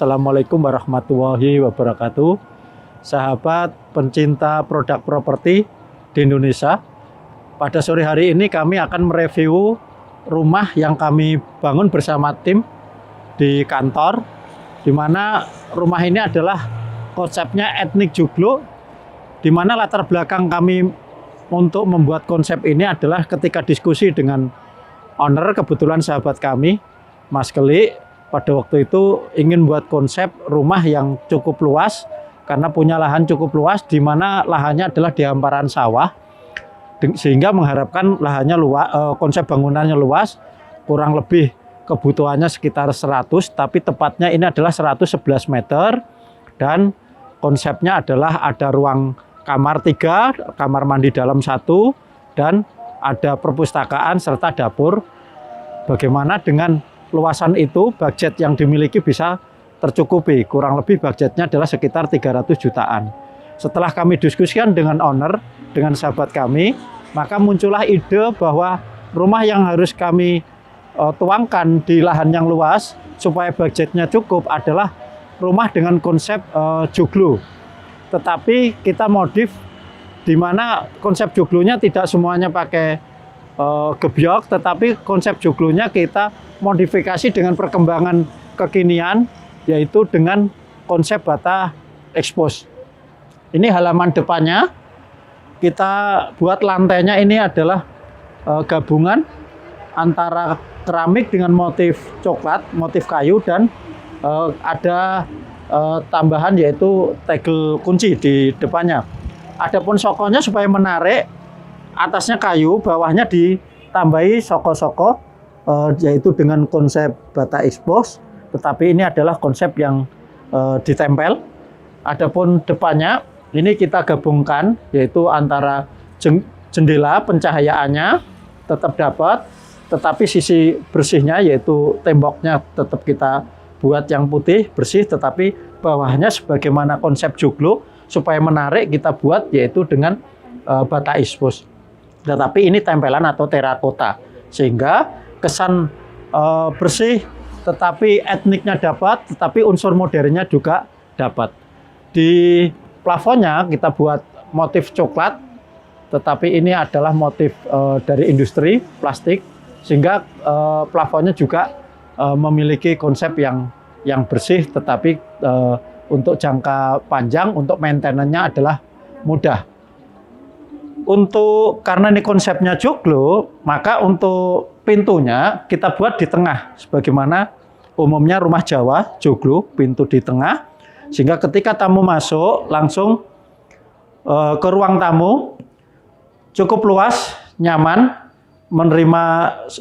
Assalamualaikum warahmatullahi wabarakatuh. Sahabat pencinta produk properti di Indonesia, pada sore hari ini kami akan mereview rumah yang kami bangun bersama tim di kantor, di mana rumah ini adalah konsepnya etnik joglo, di mana latar belakang kami untuk membuat konsep ini adalah ketika diskusi dengan owner, kebetulan sahabat kami, Mas Keli, pada waktu itu ingin buat konsep rumah yang cukup luas, karena punya lahan cukup luas, di mana lahannya adalah di hamparan sawah, sehingga mengharapkan lahannya luas, konsep bangunannya luas, kurang lebih kebutuhannya sekitar 100, tapi tepatnya ini adalah 111 meter, dan konsepnya adalah ada ruang kamar 3, kamar mandi dalam 1, dan ada perpustakaan serta dapur. Bagaimana dengan luasan itu, budget yang dimiliki bisa tercukupi. Kurang lebih budgetnya adalah sekitar 300 jutaan. Setelah kami diskusikan dengan owner, dengan sahabat kami, maka muncullah ide bahwa rumah yang harus kami tuangkan di lahan yang luas supaya budgetnya cukup adalah rumah dengan konsep joglo. Tetapi kita modif, di mana konsep joglonya tidak semuanya pakai gebyok, tetapi konsep joglonya kita modifikasi dengan perkembangan kekinian, yaitu dengan konsep bata expose. Ini halaman depannya, kita buat lantainya ini adalah gabungan antara keramik dengan motif coklat, motif kayu, dan ada tambahan yaitu tegel kunci di depannya. Adapun sokonya supaya menarik, atasnya kayu, bawahnya ditambahi soko-soko, yaitu dengan konsep bata expose, tetapi ini adalah konsep yang ditempel. Adapun depannya ini kita gabungkan, yaitu antara jendela, pencahayaannya tetap dapat, tetapi sisi bersihnya yaitu temboknya tetap kita buat yang putih bersih, tetapi bawahnya sebagaimana konsep joglo supaya menarik kita buat yaitu dengan bata expose. Tetapi ini tempelan atau terakota, sehingga kesan bersih, tetapi etniknya dapat, tetapi unsur modernnya juga dapat. Di plafonnya kita buat motif coklat, tetapi ini adalah motif dari industri plastik, sehingga plafonnya juga memiliki konsep yang bersih, tetapi untuk jangka panjang, untuk maintenance-nya adalah mudah. Karena ini konsepnya joglo, maka untuk pintunya kita buat di tengah, sebagaimana umumnya rumah Jawa joglo, pintu di tengah, sehingga ketika tamu masuk langsung ke ruang tamu, cukup luas, nyaman, menerima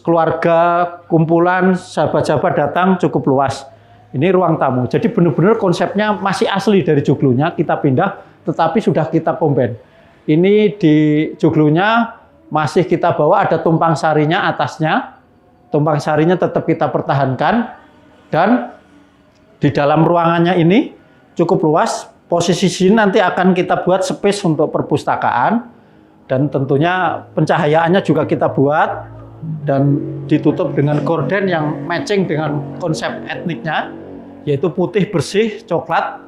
keluarga, kumpulan, sahabat-sahabat datang cukup luas. Ini ruang tamu, jadi benar-benar konsepnya masih asli dari joglonya, kita pindah, tetapi sudah kita combine. Ini di joglonya masih kita bawa ada tumpang sarinya atasnya. Tumpang sarinya tetap kita pertahankan. Dan di dalam ruangannya ini cukup luas. Posisi sini nanti akan kita buat space untuk perpustakaan. Dan tentunya pencahayaannya juga kita buat. Dan ditutup dengan gorden yang matching dengan konsep etniknya. Yaitu putih bersih, coklat.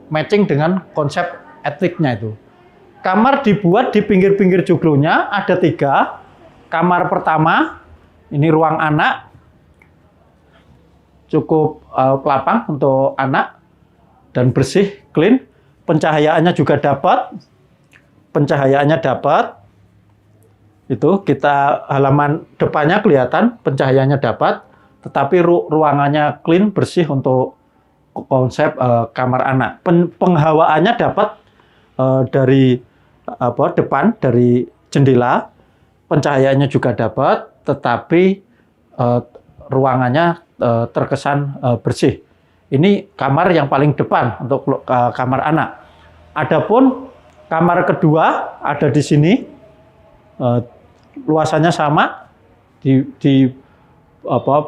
Matching dengan konsep etniknya itu. Kamar dibuat di pinggir-pinggir joglonya, ada 3. Kamar pertama, ini ruang anak, cukup lapang untuk anak, dan bersih, clean. Pencahayaannya juga dapat, itu kita halaman depannya kelihatan, pencahayaannya dapat, tetapi ruangannya clean, bersih untuk konsep kamar anak. Penghawaannya dapat dari depan, dari jendela, pencahayaannya juga dapat, tetapi ruangannya terkesan bersih. Ini kamar yang paling depan untuk kamar anak. Adapun kamar kedua ada di sini, luasannya sama, di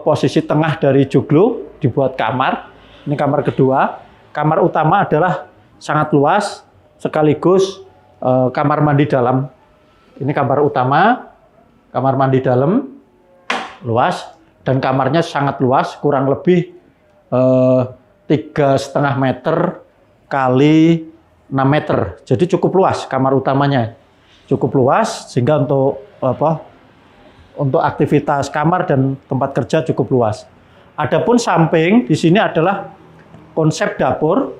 posisi tengah dari joglo dibuat kamar. Ini kamar kedua. Kamar utama adalah sangat luas, sekaligus kamar mandi dalam. Ini kamar utama, kamar mandi dalam luas, dan kamarnya sangat luas, kurang lebih 3,5 meter kali 6 meter. Jadi cukup luas kamar utamanya. Cukup luas sehingga untuk aktivitas kamar dan tempat kerja cukup luas. Adapun samping di sini adalah konsep dapur.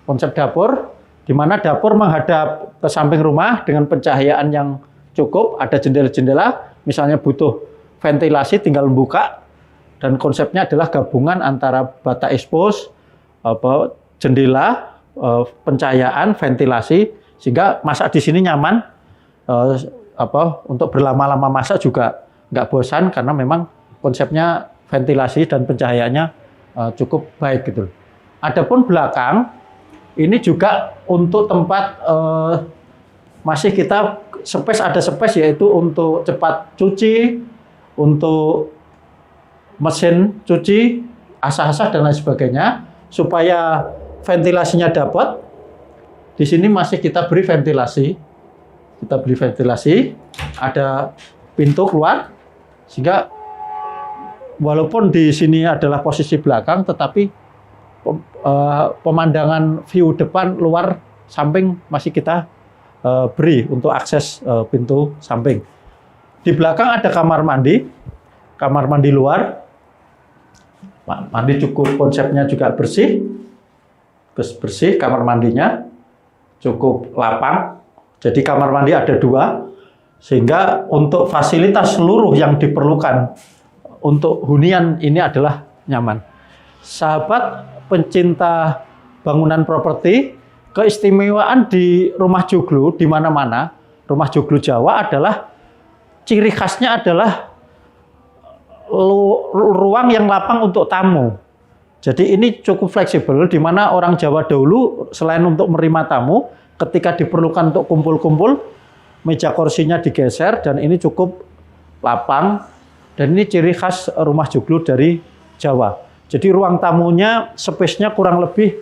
Konsep dapur di mana dapur menghadap ke samping rumah dengan pencahayaan yang cukup, ada jendela-jendela, misalnya butuh ventilasi tinggal buka, dan konsepnya adalah gabungan antara bata expose, jendela, pencahayaan, ventilasi, sehingga masak di sini nyaman, untuk berlama-lama masak juga nggak bosan karena memang konsepnya ventilasi dan pencahayaannya cukup baik gitu. Adapun belakang ini juga untuk tempat masih kita ada space yaitu untuk cepat cuci, untuk mesin cuci, asah-asah dan lain sebagainya, supaya ventilasinya dapat. Di sini masih kita beri ventilasi. Kita beri ventilasi, ada pintu keluar, sehingga walaupun di sini adalah posisi belakang, tetapi pemandangan view depan, luar, samping masih kita beri untuk akses pintu samping. Di belakang ada kamar mandi luar. Mandi cukup, konsepnya juga bersih, kamar mandinya cukup lapang. Jadi kamar mandi ada 2, sehingga untuk fasilitas seluruh yang diperlukan untuk hunian ini adalah nyaman. Sahabat pencinta bangunan properti, keistimewaan di rumah joglo di mana-mana, rumah joglo Jawa adalah ciri khasnya adalah ruang yang lapang untuk tamu. Jadi ini cukup fleksibel, di mana orang Jawa dahulu selain untuk menerima tamu, ketika diperlukan untuk kumpul-kumpul, meja kursinya digeser, dan ini cukup lapang, dan ini ciri khas rumah joglo dari Jawa. Jadi ruang tamunya, space-nya kurang lebih,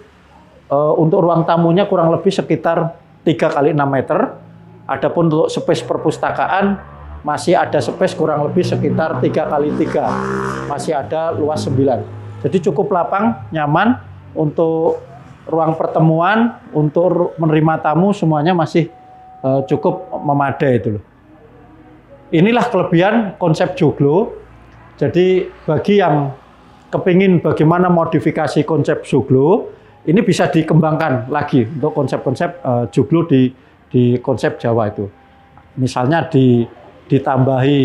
untuk ruang tamunya kurang lebih sekitar 3 kali 6 meter. Adapun untuk space perpustakaan, masih ada space kurang lebih sekitar 3 kali 3, masih ada luas 9. Jadi cukup lapang, nyaman untuk ruang pertemuan, untuk menerima tamu, semuanya masih cukup memadai itu loh. Inilah kelebihan konsep joglo. Jadi bagi yang kepingin bagaimana modifikasi konsep joglo, ini bisa dikembangkan lagi untuk konsep-konsep joglo di konsep Jawa itu. Misalnya ditambahi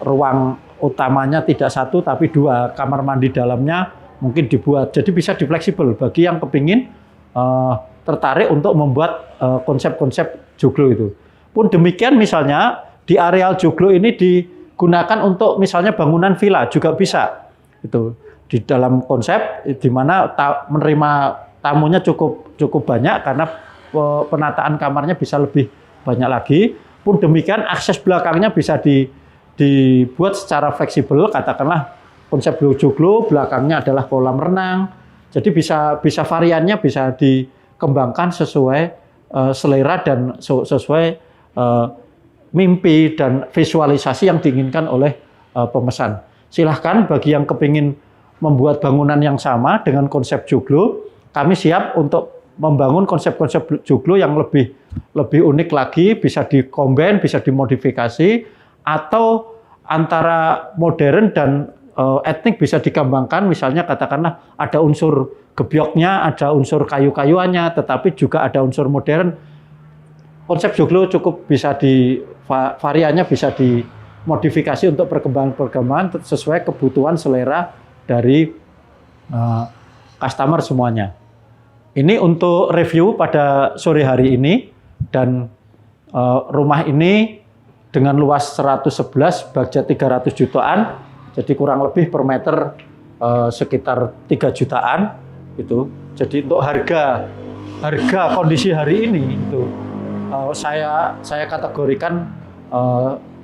ruang utamanya tidak 1 tapi 2, kamar mandi dalamnya mungkin dibuat. Jadi bisa difleksibel bagi yang kepingin tertarik untuk membuat konsep-konsep joglo itu. Pun demikian misalnya di areal joglo ini digunakan untuk misalnya bangunan villa juga bisa. Itu di dalam konsep di mana menerima tamunya cukup banyak karena penataan kamarnya bisa lebih banyak lagi. Pun demikian akses belakangnya bisa dibuat secara fleksibel, katakanlah konsep joglo belakangnya adalah kolam renang. Jadi bisa variannya bisa dikembangkan sesuai selera dan sesuai mimpi dan visualisasi yang diinginkan oleh pemesan. Silahkan bagi yang kepingin membuat bangunan yang sama dengan konsep joglo, kami siap untuk membangun konsep-konsep joglo yang lebih unik lagi, bisa dikombin, bisa dimodifikasi, atau antara modern dan etnik bisa dikembangkan. Misalnya katakanlah ada unsur gebyoknya, ada unsur kayu-kayuannya, tetapi juga ada unsur modern. Konsep joglo cukup bisa variannya bisa dimodifikasi untuk perkembangan sesuai kebutuhan selera dari customer semuanya. Ini untuk review pada sore hari ini, dan rumah ini dengan luas 111, budget 300 jutaan, jadi kurang lebih per meter sekitar 3 jutaan itu. Jadi untuk harga kondisi hari ini itu saya kategorikan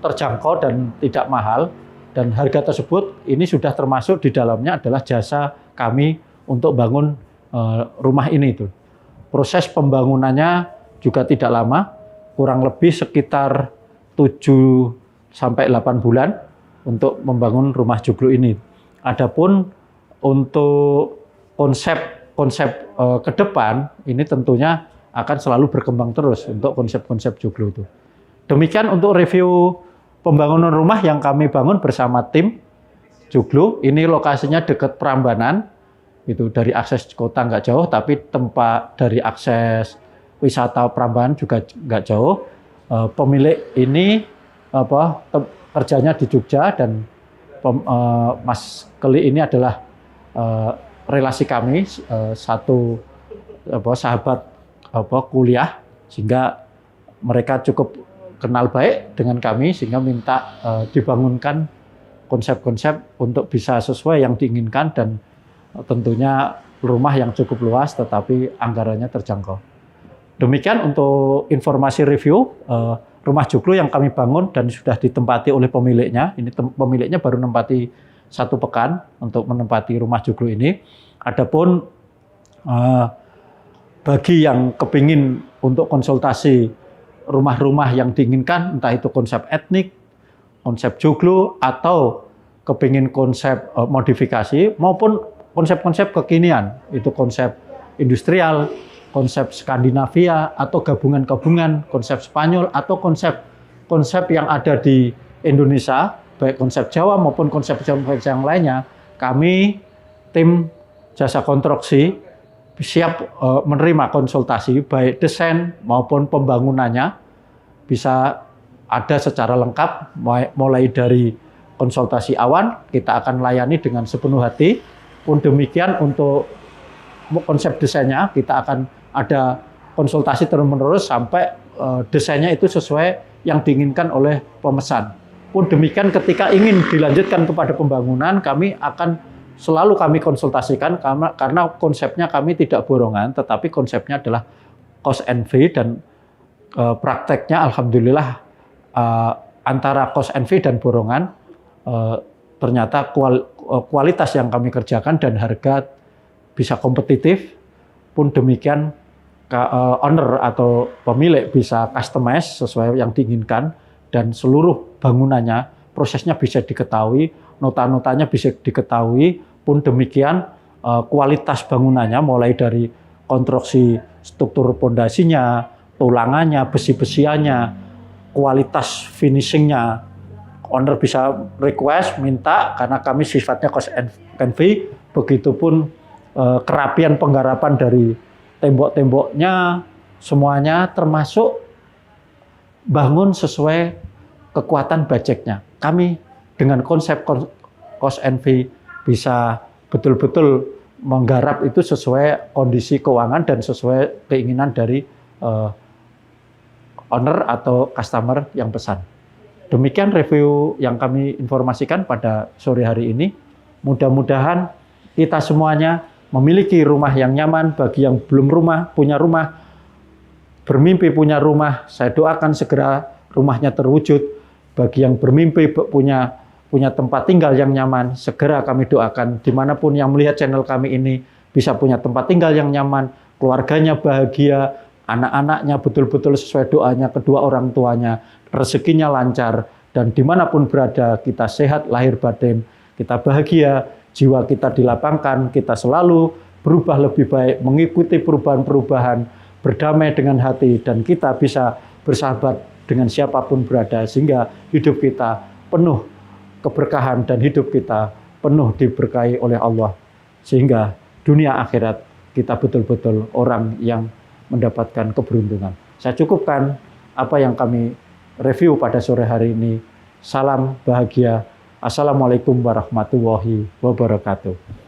terjangkau dan tidak mahal, dan harga tersebut ini sudah termasuk di dalamnya adalah jasa kami untuk bangun rumah ini itu. Proses pembangunannya juga tidak lama, kurang lebih sekitar 7 sampai 8 bulan untuk membangun rumah joglo ini. Adapun untuk konsep ke depan ini tentunya akan selalu berkembang terus untuk konsep-konsep joglo itu. Demikian untuk review pembangunan rumah yang kami bangun bersama tim joglo. Ini lokasinya dekat Prambanan, itu dari akses kota nggak jauh, tapi tempat dari akses wisata Prambanan juga nggak jauh. Pemilik ini kerjanya di Jogja, dan Mas Keli ini adalah relasi kami, satu sahabat kuliah, sehingga mereka cukup kenal baik dengan kami, sehingga minta dibangunkan konsep-konsep untuk bisa sesuai yang diinginkan, dan tentunya rumah yang cukup luas tetapi anggarannya terjangkau. Demikian untuk informasi review rumah joglo yang kami bangun dan sudah ditempati oleh pemiliknya. Ini pemiliknya baru menempati 1 pekan untuk menempati rumah joglo ini. Adapun bagi yang kepingin untuk konsultasi rumah-rumah yang diinginkan, entah itu konsep etnik, konsep joglo, atau kepingin konsep modifikasi, maupun konsep-konsep kekinian, itu konsep industrial, konsep Skandinavia, atau gabungan-gabungan konsep Spanyol, atau konsep yang ada di Indonesia, baik konsep Jawa maupun konsep yang lainnya, kami tim jasa konstruksi siap menerima konsultasi, baik desain maupun pembangunannya bisa ada secara lengkap, mulai dari konsultasi awal kita akan layani dengan sepenuh hati. Pun demikian untuk konsep desainnya kita akan ada konsultasi terus-menerus sampai desainnya itu sesuai yang diinginkan oleh pemesan. Pun demikian ketika ingin dilanjutkan kepada pembangunan, selalu kami konsultasikan, karena konsepnya kami tidak borongan, tetapi konsepnya adalah cost and fee, dan prakteknya alhamdulillah antara cost and fee dan borongan ternyata kualitas yang kami kerjakan dan harga bisa kompetitif. Pun demikian owner atau pemilik bisa customize sesuai yang diinginkan, dan seluruh bangunannya prosesnya bisa diketahui, nota-notanya bisa diketahui. Pun demikian kualitas bangunannya mulai dari konstruksi struktur pondasinya, tulangannya, besi-besiannya, kualitas finishingnya, owner bisa request, minta, karena kami sifatnya cost and fee. Begitupun kerapian penggarapan dari tembok-temboknya, semuanya termasuk bangun sesuai kekuatan budgetnya. Kami dengan konsep cost and fee bisa betul-betul menggarap itu sesuai kondisi keuangan dan sesuai keinginan dari owner atau customer yang pesan. Demikian review yang kami informasikan pada sore hari ini. Mudah-mudahan kita semuanya memiliki rumah yang nyaman. Bagi yang belum punya rumah, bermimpi punya rumah, saya doakan segera rumahnya terwujud. Bagi yang bermimpi punya tempat tinggal yang nyaman, segera kami doakan dimanapun yang melihat channel kami ini bisa punya tempat tinggal yang nyaman, keluarganya bahagia, anak-anaknya betul-betul sesuai doanya kedua orang tuanya, rezekinya lancar, dan dimanapun berada kita sehat lahir batin, kita bahagia, jiwa kita dilapangkan, kita selalu berubah lebih baik, mengikuti perubahan-perubahan, berdamai dengan hati, dan kita bisa bersahabat dengan siapapun berada, sehingga hidup kita penuh keberkahan dan hidup kita penuh diberkahi oleh Allah, sehingga dunia akhirat kita betul-betul orang yang mendapatkan keberuntungan. Saya cukupkan apa yang kami review pada sore hari ini. Salam bahagia. Assalamualaikum warahmatullahi wabarakatuh.